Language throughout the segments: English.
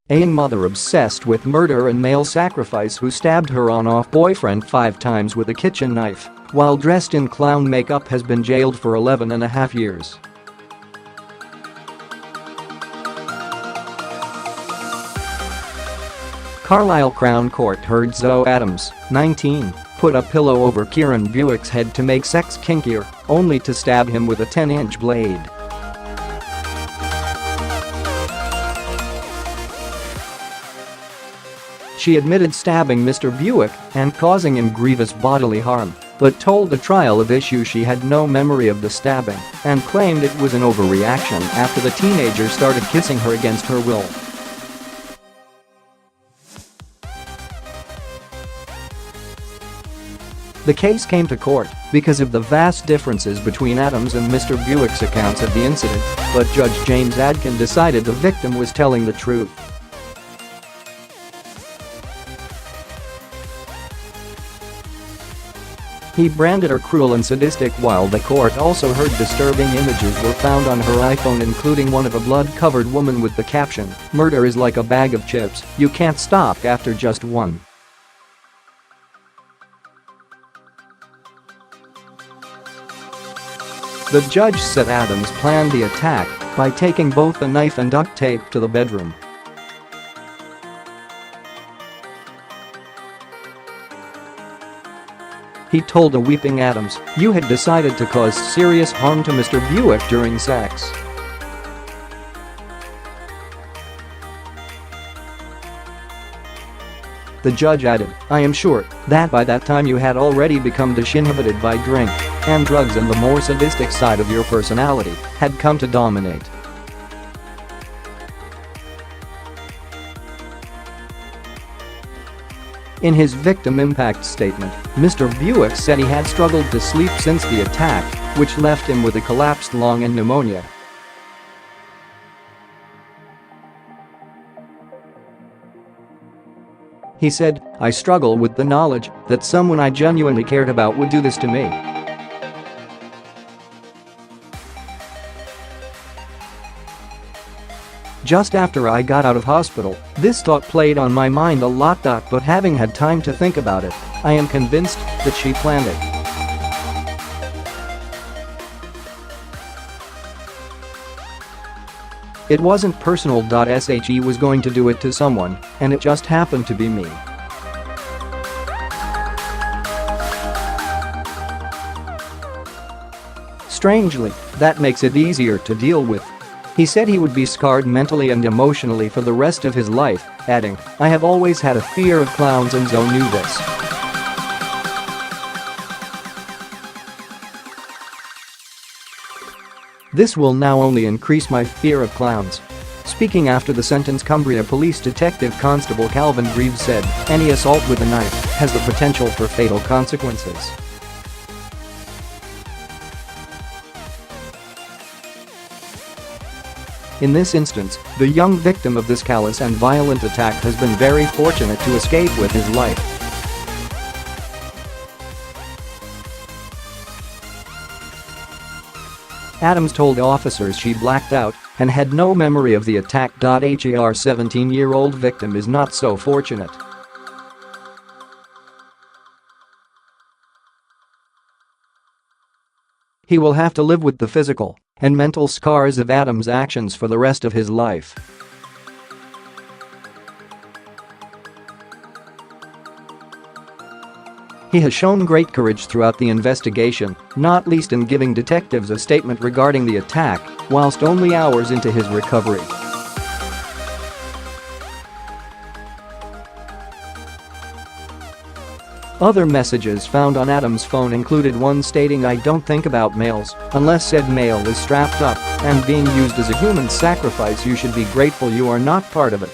Ayoung mother obsessed with murder and male sacrifice who stabbed her on-off boyfriend 5 times with a kitchen knife while dressed in clown makeup has been jailed for 11.5 years. Carlisle Crown Court heard Zoe Adams, 19, put a pillow over Kieran Bewick's head to make sex kinkier, only to stab him with a 10-inch blade. She admitted stabbing Mr Bewick and causing him grievous bodily harm, but told the trial of issue she had no memory of the stabbing and claimed it was an overreaction after the teenager started kissing her against her will. The case came to court because of the vast differences between Adams and Mr Bewick's accounts of the incident, but Judge James Adkin decided the victim was telling the truth. He branded her cruel and sadistic while the court also heard disturbing images were found on her iPhone, including one of a blood-covered woman with the caption, "Murder is like a bag of chips, you can't stop after just one." The judge said Adams planned the attack by taking both a knife and duct tape to the bedroom. He told a weeping Adams, "You had decided to cause serious harm to Mr Bewick during sex." The judge added, "I am sure that by that time you had already become dishinhibited by drink and drugs and the more sadistic side of your personality had come to dominate." In his victim impact statement, Mr Bewick said he had struggled to sleep since the attack, which left him with a collapsed lung and pneumonia. He said, "I struggle with the knowledge that someone I genuinely cared about would do this to me. Just after I got out of hospital, this thought played on my mind a lot. But having had time to think about it, I am convinced that she planned it." It wasn't personal.She was going to do it to someone, and it just happened to be me. Strangely, that makes it easier to deal with. He said he would be scarred mentally and emotionally for the rest of his life, adding, "I have always had a fear of clowns and Zoe knew this." "This will now only increase my fear of clowns." Speaking after the sentence, Cumbria Police Detective Constable Calvin Greaves said, "Any assault with a knife has the potential for fatal consequences." In this instance, the young victim of this callous and violent attack has been very fortunate to escape with his life. Adams told officers she blacked out and had no memory of the attack. Her 17-year-old victim is not so fortunate. He will have to live with the physical and mental scars of Adams' actions for the rest of his life. He has shown great courage throughout the investigation, not least in giving detectives a statement regarding the attack, whilst only hours into his recovery. Other messages found on Adams' phone included one stating, "I don't think about males unless said male is strapped up and being used as a human sacrifice. You should be grateful you are not part of it."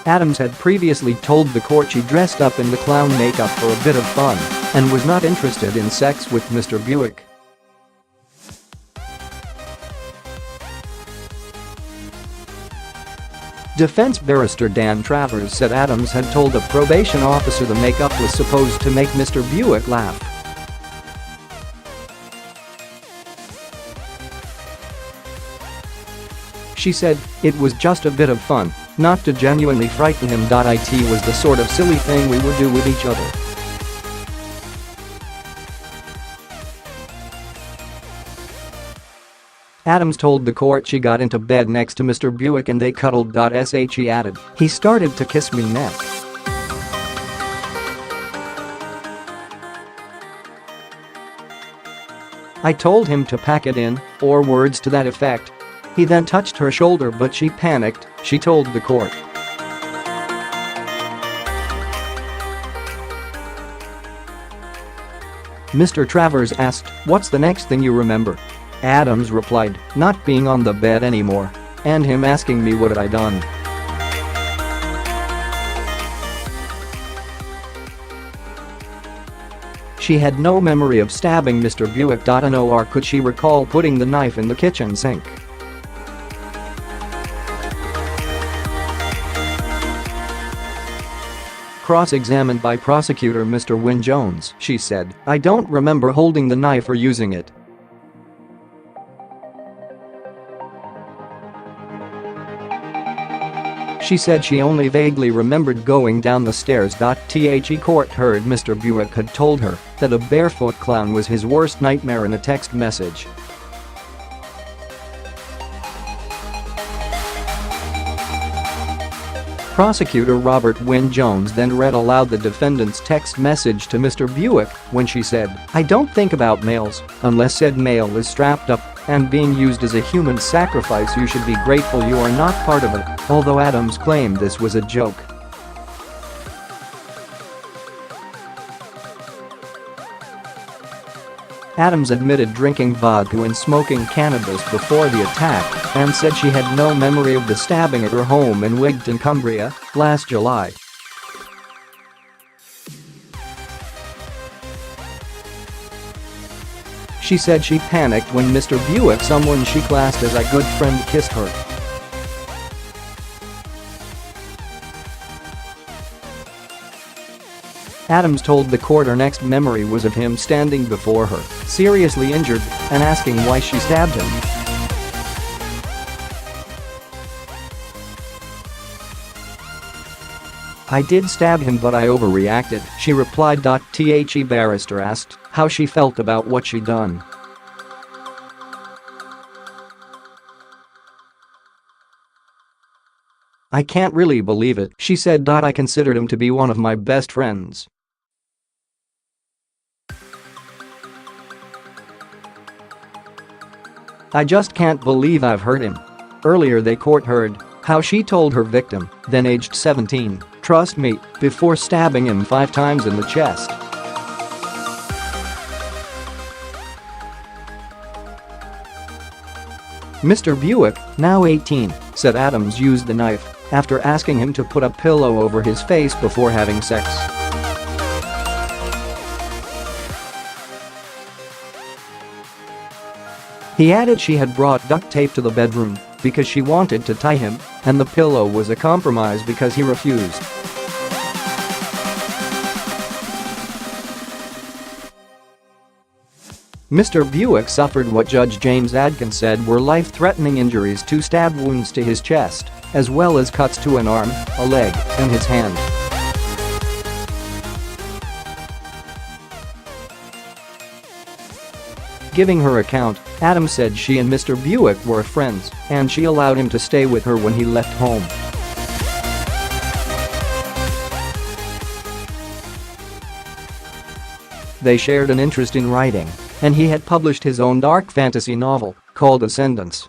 Adams had previously told the court she dressed up in the clown makeup for a bit of fun and was not interested in sex with Mr Bewick. Defense barrister Dan Travers said Adams had told a probation officer the makeup was supposed to make Mr. Bewick laugh. She said, "It was just a bit of fun, not to genuinely frighten him. It was the sort of silly thing we would do with each other." Adams told the court she got into bed next to Mr. Bewick and they cuddled. She added, "He started to kiss me neck." "I told him to pack it in," or words to that effect. "He then touched her shoulder but she panicked," she told the court. Mr. Travers asked, "What's the next thing you remember?" Adams replied, "Not being on the bed anymore. And him asking me what had I done." She had no memory of stabbing Mr. Bewick. Nor could she recall putting the knife in the kitchen sink. Cross-examined by prosecutor Mr. Wynne Jones, she said, "I don't remember holding the knife or using it." She said she only vaguely remembered going down the stairs. The court heard Mr. Bewick had told her that a barefoot clown was his worst nightmare in a text message. Prosecutor Robert Wynne Jones then read aloud the defendant's text message to Mr. Bewick when she said, "I don't think about males unless said male is strapped up and being used as a human sacrifice. You should be grateful you are not part of it," although Adams claimed this was a joke. Adams admitted drinking vodka and smoking cannabis before the attack and said she had no memory of the stabbing at her home in Wigton, Cumbria, last July. She said she panicked when Mr. Bewick, someone she classed as a good friend, kissed her. Adams told the court her next memory was of him standing before her, seriously injured, and asking why she stabbed him. "I did stab him but I overreacted," she replied. The barrister asked how she felt about what she'd done. "I can't really believe it," she said. "I considered him to be one of my best friends. I just can't believe I've hurt him." Earlier the court heard how she told her victim, then aged 17, "Trust me," before stabbing him 5 times in the chest. Mr. Bewick, now 18, said Adams used the knife after asking him to put a pillow over his face before having sex. He added she had brought duct tape to the bedroom because she wanted to tie him, and the pillow was a compromise because he refused. Mr. Bewick suffered what Judge James Adkin said were life-threatening injuries: 2 stab wounds to his chest, as well as cuts to an arm, a leg, and his hand. Giving her account, Adams said she and Mr. Bewick were friends, and she allowed him to stay with her when he left home. They shared an interest in writing, and he had published his own dark fantasy novel called Ascendance.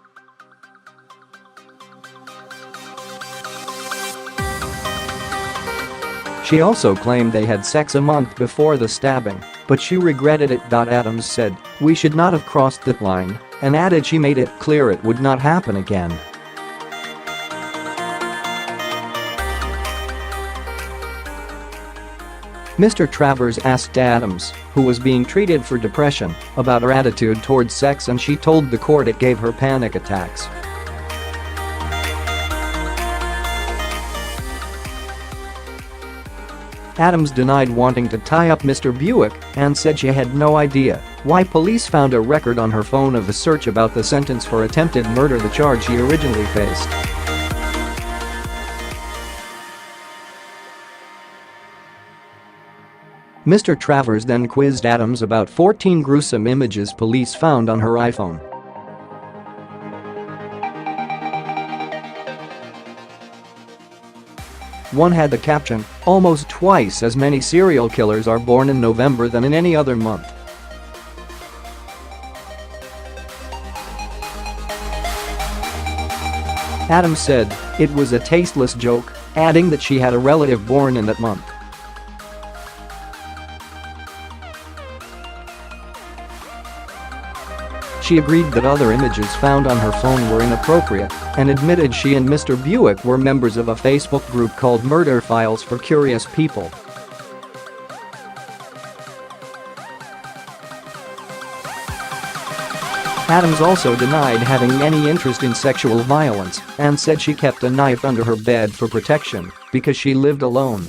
She also claimed they had sex a month before the stabbing, but she regretted it. Adams said, "We should not have crossed that line," and added she made it clear it would not happen again. Mr. Travers asked Adams, who was being treated for depression, about her attitude towards sex, and she told the court it gave her panic attacks. Adams denied wanting to tie up Mr. Bewick and said she had no idea why police found a record on her phone of a search about the sentence for attempted murder, the charge she originally faced. Mr. Travers then quizzed Adams about 14 gruesome images police found on her iPhone. One had the caption, "Almost twice as many serial killers are born in November than in any other month." Adams said it was a tasteless joke, adding that she had a relative born in that month. She agreed that other images found on her phone were inappropriate and admitted she and Mr. Bewick were members of a Facebook group called Murder Files for Curious People. Adams also denied having any interest in sexual violence and said she kept a knife under her bed for protection because she lived alone.